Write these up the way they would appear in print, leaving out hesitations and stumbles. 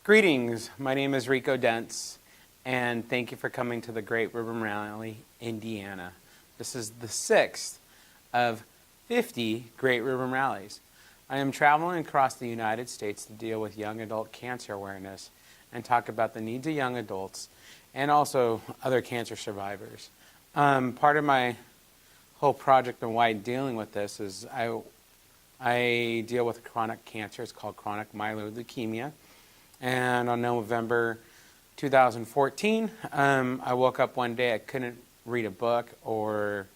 Greetings, my name is Rico Dentz, and thank you for coming to the Great Ribbon Rally, Indiana. This is the 6th of 50 Great Ribbon Rallies. I am traveling across the United States to deal with young adult cancer awareness and talk about the needs of young adults and also other cancer survivors. Part of my whole project and why dealing with this is I deal with chronic cancer. It's called chronic myeloid leukemia. And on November 2014, I woke up one day, I couldn't read a book or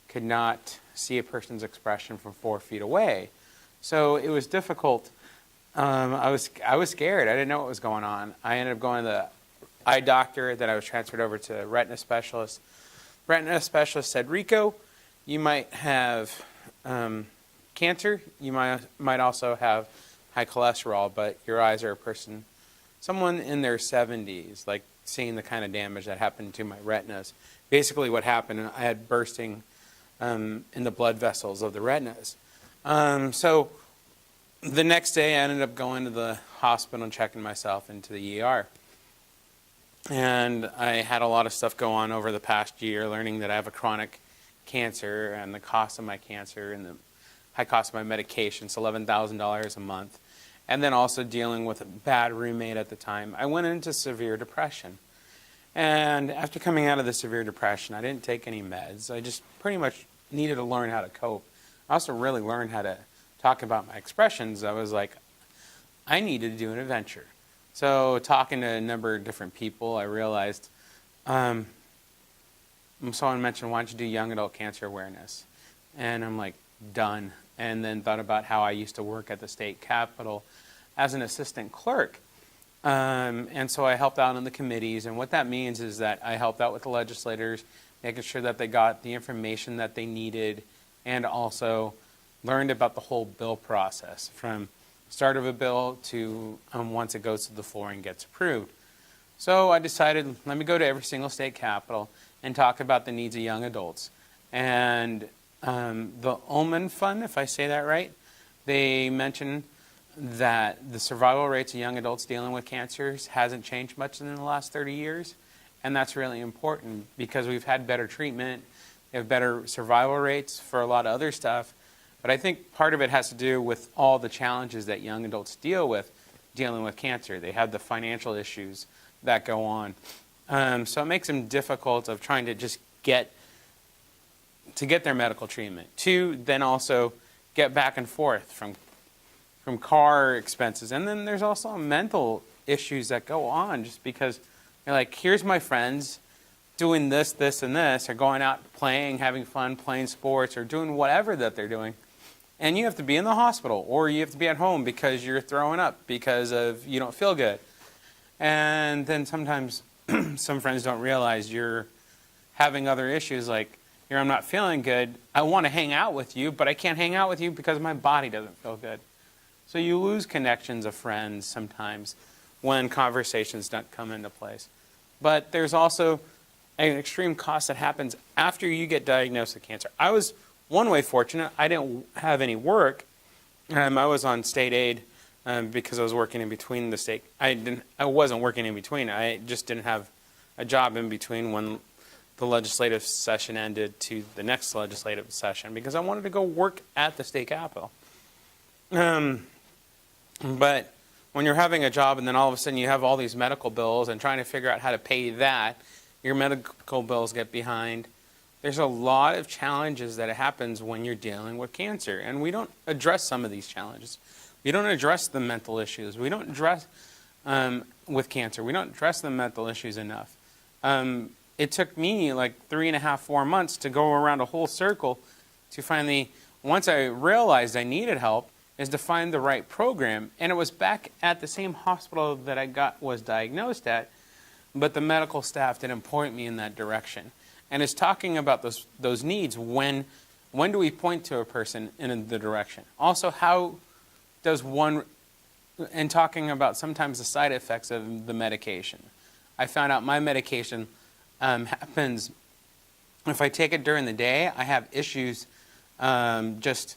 could not see a person's expression from 4 feet away. So it was difficult. I was scared. I didn't know what was going on. I ended up going to the eye doctor, then I was transferred over to a retina specialist. Retina specialist said, Rico, you might have cancer. You might also have high cholesterol, but your eyes are someone in their 70s, like seeing the kind of damage that happened to my retinas. Basically what happened, I had bursting in the blood vessels of the retinas. So the next day I ended up going to the hospital and checking myself into the ER. And I had a lot of stuff go on over the past year, learning that I have a chronic cancer and the cost of my cancer and the high cost of my medications, $11,000 a month. And then also dealing with a bad roommate at the time. I went into severe depression. And after coming out of the severe depression, I didn't take any meds. I just pretty much needed to learn how to cope. I also really learned how to talk about my expressions. I was like, I needed to do an adventure. So talking to a number of different people, I realized, someone mentioned, why don't you do young adult cancer awareness? And I'm like, done. And then thought about how I used to work at the state capitol as an assistant clerk. And so I helped out on the committees. And what that means is that I helped out with the legislators, making sure that they got the information that they needed, and also learned about the whole bill process from start of a bill to once it goes to the floor and gets approved. So I decided, let me go to every single state capitol and talk about the needs of young adults. And the Ullman Fund, if I say that right, they mention that the survival rates of young adults dealing with cancers hasn't changed much in the last 30 years. And that's really important because we've had better treatment, we have better survival rates for a lot of other stuff. But I think part of it has to do with all the challenges that young adults deal with dealing with cancer. They have the financial issues that go on. So it makes them difficult of trying to just get their medical treatment, to then also get back and forth from car expenses. And then there's also mental issues that go on just because you're like, here's my friends doing this, this, and this, or going out playing, having fun, playing sports, or doing whatever that they're doing. And you have to be in the hospital, or you have to be at home because you're throwing up because of you don't feel good. And then sometimes some friends don't realize you're having other issues like, here I'm not feeling good, I want to hang out with you, but I can't hang out with you because my body doesn't feel good. So you lose connections of friends sometimes when conversations don't come into place. But there's also an extreme cost that happens after you get diagnosed with cancer. I was one way fortunate. I didn't have any work. I was on state aid because I was working in between the state. I wasn't working in between. I just didn't have a job in between when the legislative session ended to the next legislative session because I wanted to go work at the state capitol. But when you're having a job and then all of a sudden you have all these medical bills and trying to figure out how to pay that, your medical bills get behind. There's a lot of challenges that happens when you're dealing with cancer, and we don't address some of these challenges. We don't address the mental issues. We don't address, with cancer, we don't address the mental issues enough. It took me like 3.5, 4 months to go around a whole circle to finally, once I realized I needed help, is to find the right program. And it was back at the same hospital that I was diagnosed at, but the medical staff didn't point me in that direction. And it's talking about those needs. When do we point to a person in the direction? Also, how does one, and talking about sometimes the side effects of the medication. I found out my medication happens, if I take it during the day, I have issues just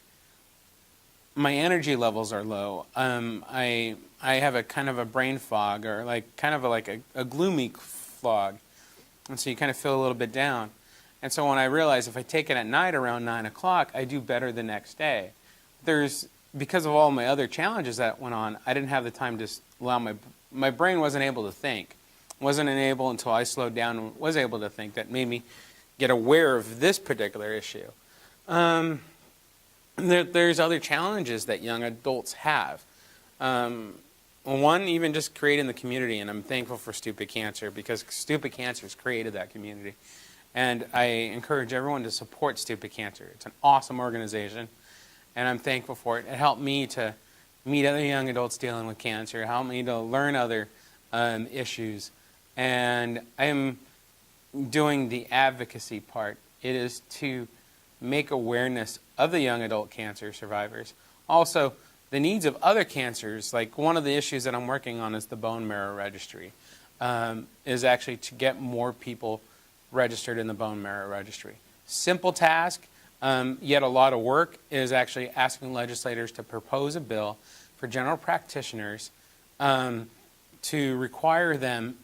my energy levels are low. I have a kind of a brain fog, or like kind of a gloomy fog, and so you kind of feel a little bit down. And so when I realize if I take it at night around 9 o'clock, I do better the next day. Because of all my other challenges that went on, I didn't have the time to allow my brain wasn't able to think. Wasn't enabled until I slowed down and was able to think. That made me get aware of this particular issue. There's other challenges that young adults have. One, even just creating the community, and I'm thankful for Stupid Cancer, because Stupid Cancer has created that community. And I encourage everyone to support Stupid Cancer. It's an awesome organization, and I'm thankful for it. It helped me to meet other young adults dealing with cancer. It helped me to learn other issues. And I am doing the advocacy part. It is to make awareness of the young adult cancer survivors. Also, the needs of other cancers. Like, one of the issues that I'm working on is the bone marrow registry, is actually to get more people registered in the bone marrow registry. Simple task, yet a lot of work, is actually asking legislators to propose a bill for general practitioners to require them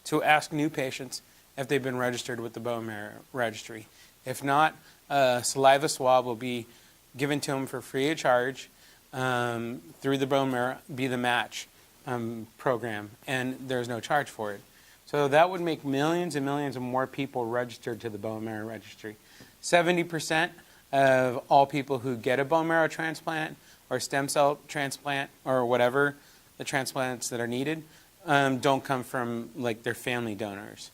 to ask new patients if they've been registered with the bone marrow registry. If not, a saliva swab will be given to them for free of charge through the bone marrow Be the Match program, and there's no charge for it. So that would make millions and millions of more people registered to the bone marrow registry. 70% of all people who get a bone marrow transplant or stem cell transplant or whatever the transplants that are needed don't come from like their family donors.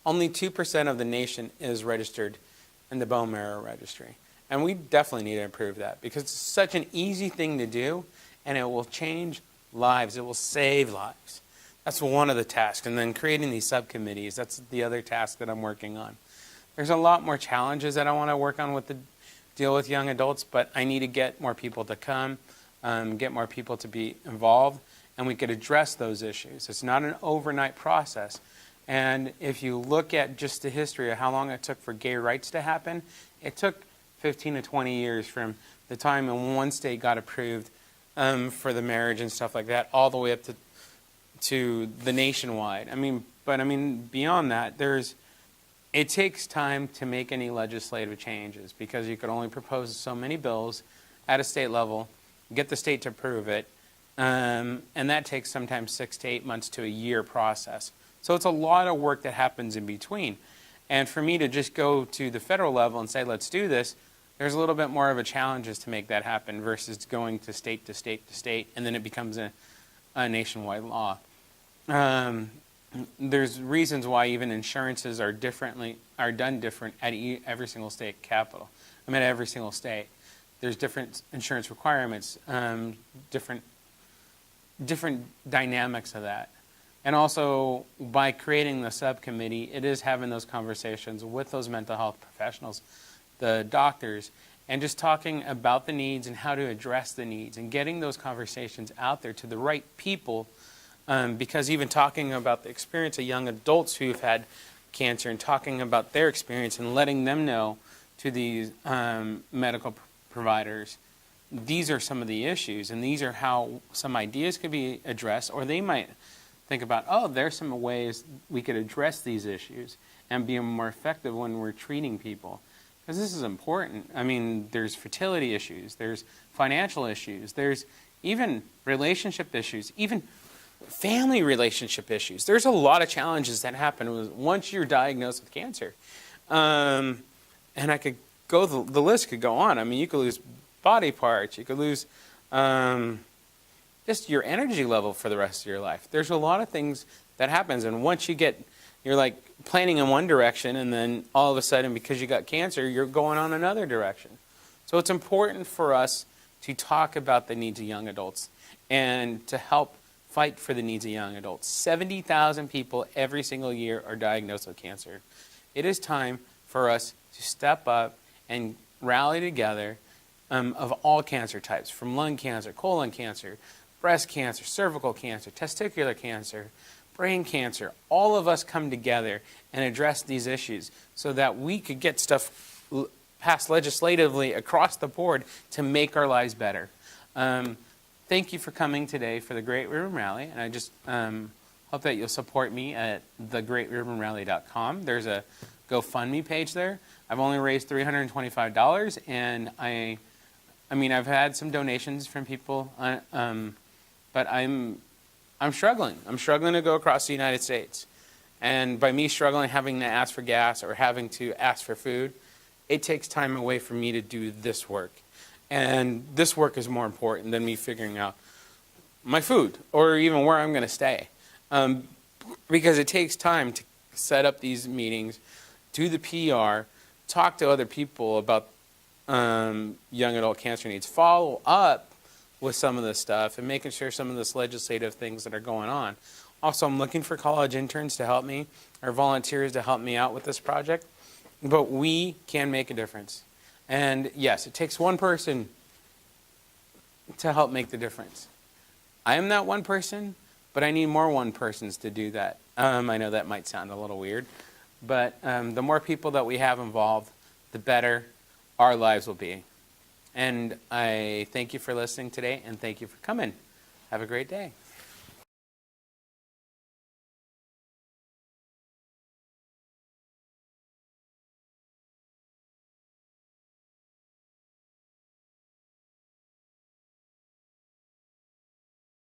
Only 2% of the nation is registered in the bone marrow registry. And we definitely need to improve that, because it's such an easy thing to do, and it will change lives. It will save lives. That's one of the tasks. And then creating these subcommittees, that's the other task that I'm working on. There's a lot more challenges that I want to work on with the deal with young adults, but I need to get more people to come, get more people to be involved, and we could address those issues. It's not an overnight process. And if you look at just the history of how long it took for gay rights to happen, it took 15 to 20 years from the time in one state got approved for the marriage and stuff like that, all the way up to the nationwide. But beyond that, it takes time to make any legislative changes, because you could only propose so many bills at a state level, get the state to approve it, and that takes sometimes 6 to 8 months to a year process. So it's a lot of work that happens in between. And for me to just go to the federal level and say, let's do this, there's a little bit more of a challenge to make that happen versus going to state to state to state, and then it becomes a nationwide law. There's reasons why even insurances are done different at every single state capital. Every single state. There's different insurance requirements, different dynamics of that. And also, by creating the subcommittee, it is having those conversations with those mental health professionals, the doctors, and just talking about the needs and how to address the needs, and getting those conversations out there to the right people, because even talking about the experience of young adults who've had cancer and talking about their experience and letting them know to these medical providers, these are some of the issues, and these are how some ideas could be addressed, or they might think about, there's some ways we could address these issues and be more effective when we're treating people. Because this is important. There's fertility issues, there's financial issues, there's even relationship issues, even family relationship issues. There's a lot of challenges that happen once you're diagnosed with cancer. And I could go, the list could go on. You could lose body parts, you could lose just your energy level for the rest of your life. There's a lot of things that happens, and once you're like planning in one direction, and then all of a sudden, because you got cancer, you're going on another direction. So it's important for us to talk about the needs of young adults and to help fight for the needs of young adults. 70,000 people every single year are diagnosed with cancer. It is time for us to step up and rally together of all cancer types, from lung cancer, colon cancer, breast cancer, cervical cancer, testicular cancer, brain cancer. All of us come together and address these issues so that we could get stuff pass legislatively across the board to make our lives better. Thank you for coming today for the Great Ribbon Rally, and I just hope that you'll support me at thegreatribbonrally.com. There's a GoFundMe page there. I've only raised $325, and I mean, I've had some donations from people, but I'm struggling. I'm struggling to go across the United States. And by me struggling, having to ask for gas or having to ask for food, it takes time away from me to do this work. And this work is more important than me figuring out my food or even where I'm going to stay. Because it takes time to set up these meetings, do the PR, talk to other people about young adult cancer needs, follow up with some of this stuff and making sure some of this legislative things that are going on. Also, I'm looking for college interns to help me or volunteers to help me out with this project. But we can make a difference. And yes, it takes one person to help make the difference. I am that one person, but I need more one persons to do that. I know that might sound a little weird, but the more people that we have involved, the better our lives will be. And I thank you for listening today, and thank you for coming. Have a great day.